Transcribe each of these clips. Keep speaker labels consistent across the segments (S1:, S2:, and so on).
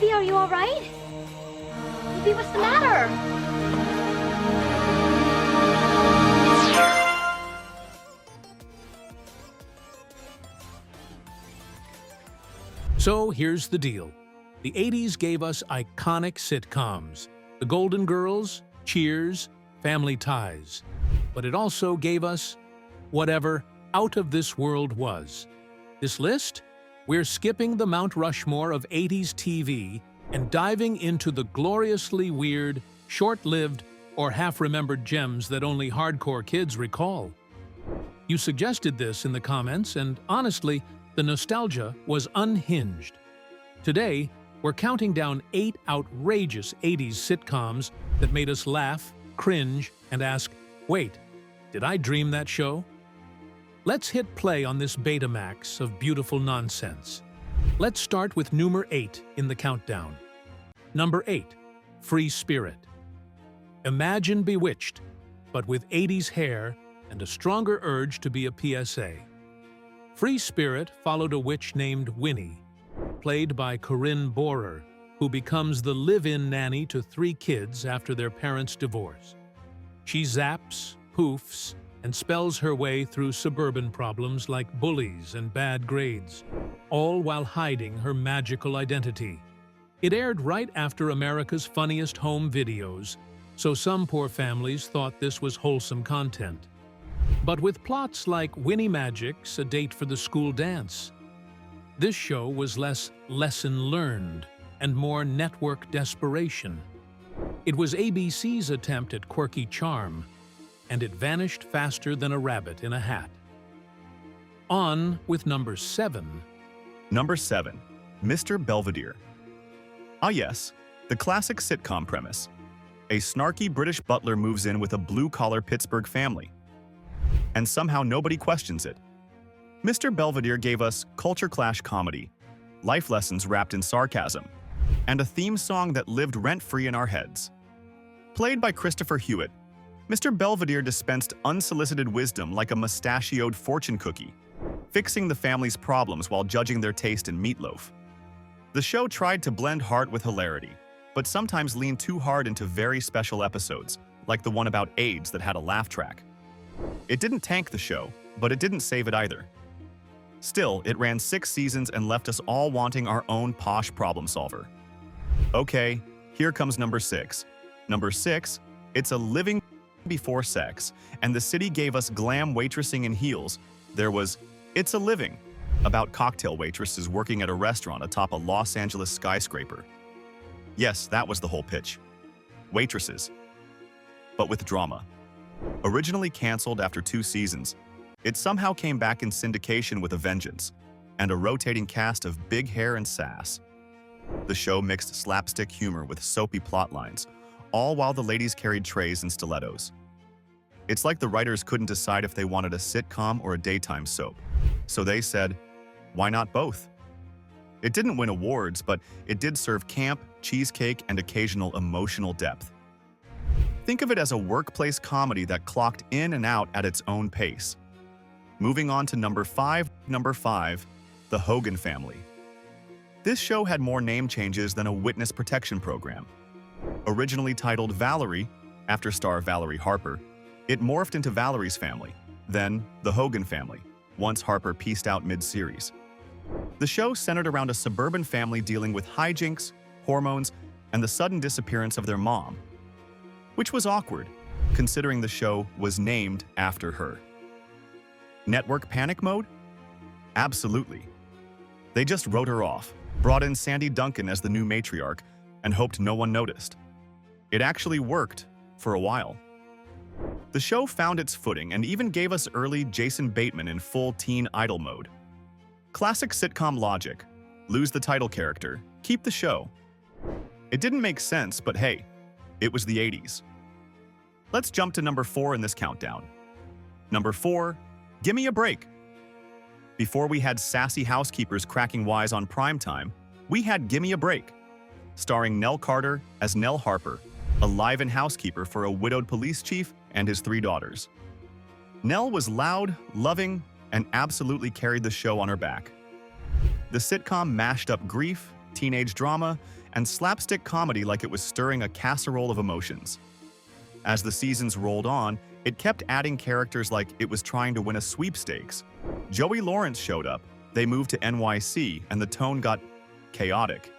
S1: Baby, are you all right? Baby, what's the matter?
S2: So here's the deal. The 80s gave us iconic sitcoms. The Golden Girls, Cheers, Family Ties. But it also gave us whatever out of this world was. This list? We're skipping the Mount Rushmore of 80s TV and diving into the gloriously weird, short-lived, or half-remembered gems that only hardcore kids recall. You suggested this in the comments, and honestly, the nostalgia was unhinged. Today, we're counting down 8 outrageous 80s sitcoms that made us laugh, cringe, and ask, wait, did I dream that show? Let's hit play on this Betamax of beautiful nonsense. Let's start with number 8 in the countdown. Number 8, Free Spirit. Imagine Bewitched, but with 80s hair and a stronger urge to be a PSA. Free Spirit followed a witch named Winnie, played by Corinne Bohrer, who becomes the live-in nanny to 3 kids after their parents' divorce. She zaps, poofs, and spells her way through suburban problems like bullies and bad grades, all while hiding her magical identity. It aired right after America's Funniest Home Videos, so some poor families thought this was wholesome content. But with plots like Winnie Magic's A Date for the School Dance, this show was less lesson learned and more network desperation. It was ABC's attempt at quirky charm, and it vanished faster than a rabbit in a hat. On with number 7.
S3: Number 7, Mr. Belvedere. Ah yes, the classic sitcom premise. A snarky British butler moves in with a blue-collar Pittsburgh family, and somehow nobody questions it. Mr. Belvedere gave us culture clash comedy, life lessons wrapped in sarcasm, and a theme song that lived rent-free in our heads. Played by Christopher Hewitt, Mr. Belvedere dispensed unsolicited wisdom like a mustachioed fortune cookie, fixing the family's problems while judging their taste in meatloaf. The show tried to blend heart with hilarity, but sometimes leaned too hard into very special episodes, like the one about AIDS that had a laugh track. It didn't tank the show, but it didn't save it either. Still, it ran 6 seasons and left us all wanting our own posh problem solver. Okay, here comes number 6. Number 6, It's a Living Before Sex, and the city gave us glam waitressing in heels. There was It's a Living, about cocktail waitresses working at a restaurant atop a Los Angeles skyscraper. Yes, that was the whole pitch. Waitresses, but with drama. Originally canceled after 2 seasons, it somehow came back in syndication with a vengeance, and a rotating cast of big hair and sass. The show mixed slapstick humor with soapy plot lines, all while the ladies carried trays and stilettos. It's like the writers couldn't decide if they wanted a sitcom or a daytime soap, so they said, why not both? It didn't win awards, but it did serve camp, cheesecake, and occasional emotional depth. Think of it as a workplace comedy that clocked in and out at its own pace. Moving on to number 5, The Hogan Family. This show had more name changes than a witness protection program. Originally titled Valerie, after star Valerie Harper, it morphed into Valerie's Family, then The Hogan Family, once Harper pieced out mid-series. The show centered around a suburban family dealing with hijinks, hormones, and the sudden disappearance of their mom, which was awkward, considering the show was named after her. Network panic mode? Absolutely. They just wrote her off, brought in Sandy Duncan as the new matriarch, and hoped no one noticed. It actually worked for a while. The show found its footing and even gave us early Jason Bateman in full teen idol mode. Classic sitcom logic: lose the title character, keep the show. It didn't make sense, but hey, it was the 80s. Let's jump to number 4 in this countdown. Number 4, Gimme a Break. Before we had sassy housekeepers cracking wise on primetime, we had Gimme a Break, starring Nell Carter as Nell Harper, a live-in housekeeper for a widowed police chief and his 3 daughters. Nell was loud, loving, and absolutely carried the show on her back. The sitcom mashed up grief, teenage drama, and slapstick comedy like it was stirring a casserole of emotions. As the seasons rolled on, it kept adding characters like it was trying to win a sweepstakes. Joey Lawrence showed up, they moved to NYC, and the tone got chaotic.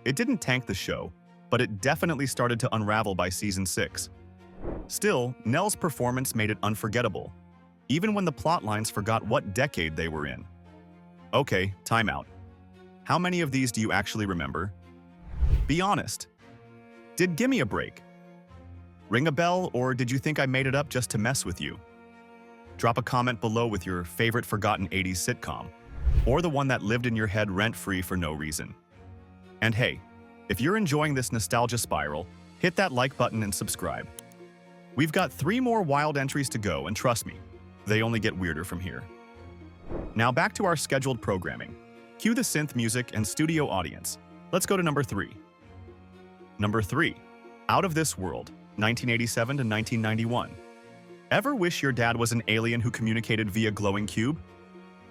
S3: It didn't tank the show, but it definitely started to unravel by season 6. Still, Nell's performance made it unforgettable, even when the plotlines forgot what decade they were in. Okay, time out. How many of these do you actually remember? Be honest. Did Gimme a Break ring a bell, or did you think I made it up just to mess with you? Drop a comment below with your favorite forgotten 80s sitcom, or the one that lived in your head rent-free for no reason. And hey, if you're enjoying this nostalgia spiral, hit that like button and subscribe. We've got 3 more wild entries to go, and trust me, they only get weirder from here. Now back to our scheduled programming. Cue the synth music and studio audience. Let's go to number 3. Number 3, Out of This World, 1987 to 1991. Ever wish your dad was an alien who communicated via glowing cube?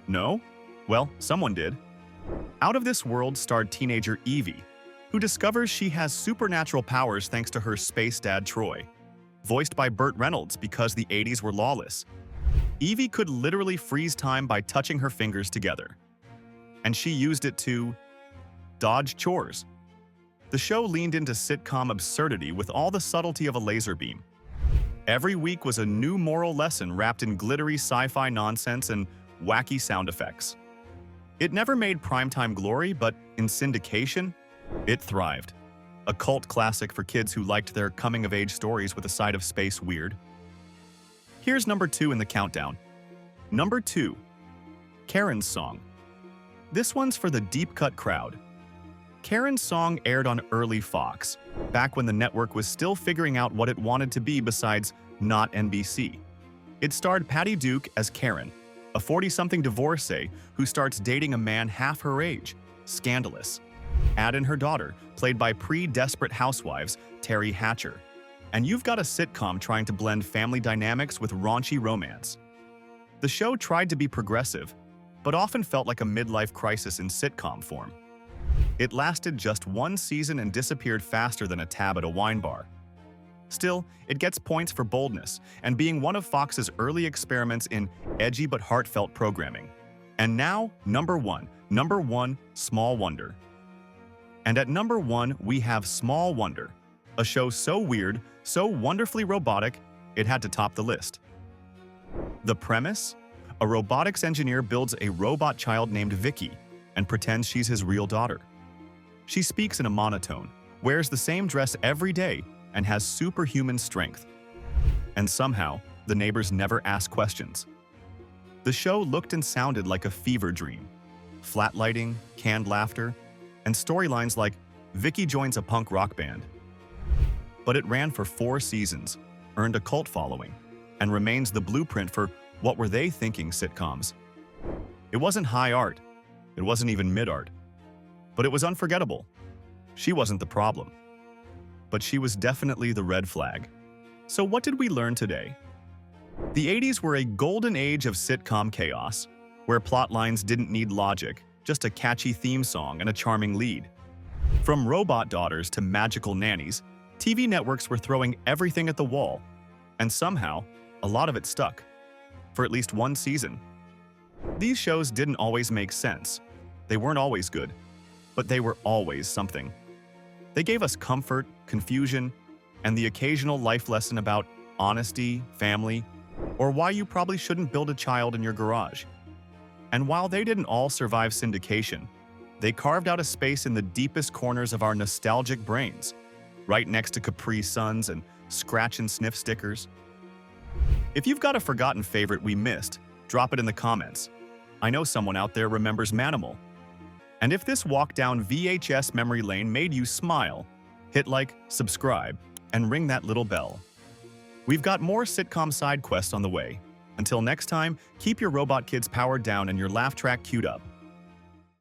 S3: No? Well, someone did. Out of This World starred teenager Evie, who discovers she has supernatural powers thanks to her space dad Troy, voiced by Burt Reynolds because the 80s were lawless. Evie could literally freeze time by touching her fingers together, and she used it to dodge chores. The show leaned into sitcom absurdity with all the subtlety of a laser beam. Every week was a new moral lesson wrapped in glittery sci-fi nonsense and wacky sound effects. It never made primetime glory, but in syndication, it thrived. A cult classic for kids who liked their coming-of-age stories with a side of space weird. Here's number 2 in the countdown. Number 2, Karen's Song. This one's for the deep-cut crowd. Karen's Song aired on early Fox, back when the network was still figuring out what it wanted to be besides not NBC. It starred Patty Duke as Karen, a 40-something divorcee who starts dating a man half her age. Scandalous. Add in her daughter, played by pre-Desperate Housewives, Terry Hatcher. And you've got a sitcom trying to blend family dynamics with raunchy romance. The show tried to be progressive, but often felt like a midlife crisis in sitcom form. It lasted just 1 season and disappeared faster than a tab at a wine bar. Still, it gets points for boldness and being one of Fox's early experiments in edgy but heartfelt programming. And now, number 1, Small Wonder. And at number 1, we have Small Wonder, a show so weird, so wonderfully robotic, it had to top the list. The premise? A robotics engineer builds a robot child named Vicky and pretends she's his real daughter. She speaks in a monotone, wears the same dress every day, and has superhuman strength. And somehow, the neighbors never ask questions. The show looked and sounded like a fever dream. Flat lighting, canned laughter, and storylines like Vicky joins a punk rock band. But it ran for 4 seasons, earned a cult following, and remains the blueprint for what were they thinking sitcoms. It wasn't high art, it wasn't even mid-art, but it was unforgettable. She wasn't the problem, but she was definitely the red flag. So what did we learn today? The 80s were a golden age of sitcom chaos, where plot lines didn't need logic, just a catchy theme song and a charming lead. From robot daughters to magical nannies, TV networks were throwing everything at the wall, and somehow, a lot of it stuck, for at least 1 season. These shows didn't always make sense. They weren't always good, but they were always something. They gave us comfort, confusion, and the occasional life lesson about honesty, family, or why you probably shouldn't build a child in your garage. And while they didn't all survive syndication, they carved out a space in the deepest corners of our nostalgic brains, right next to Capri Suns and scratch and sniff stickers. If you've got a forgotten favorite we missed, drop it in the comments. I know someone out there remembers Manimal. And if this walk down VHS memory lane made you smile, hit like, subscribe, and ring that little bell. We've got more sitcom side quests on the way. Until next time, keep your robot kids powered down and your laugh track queued up.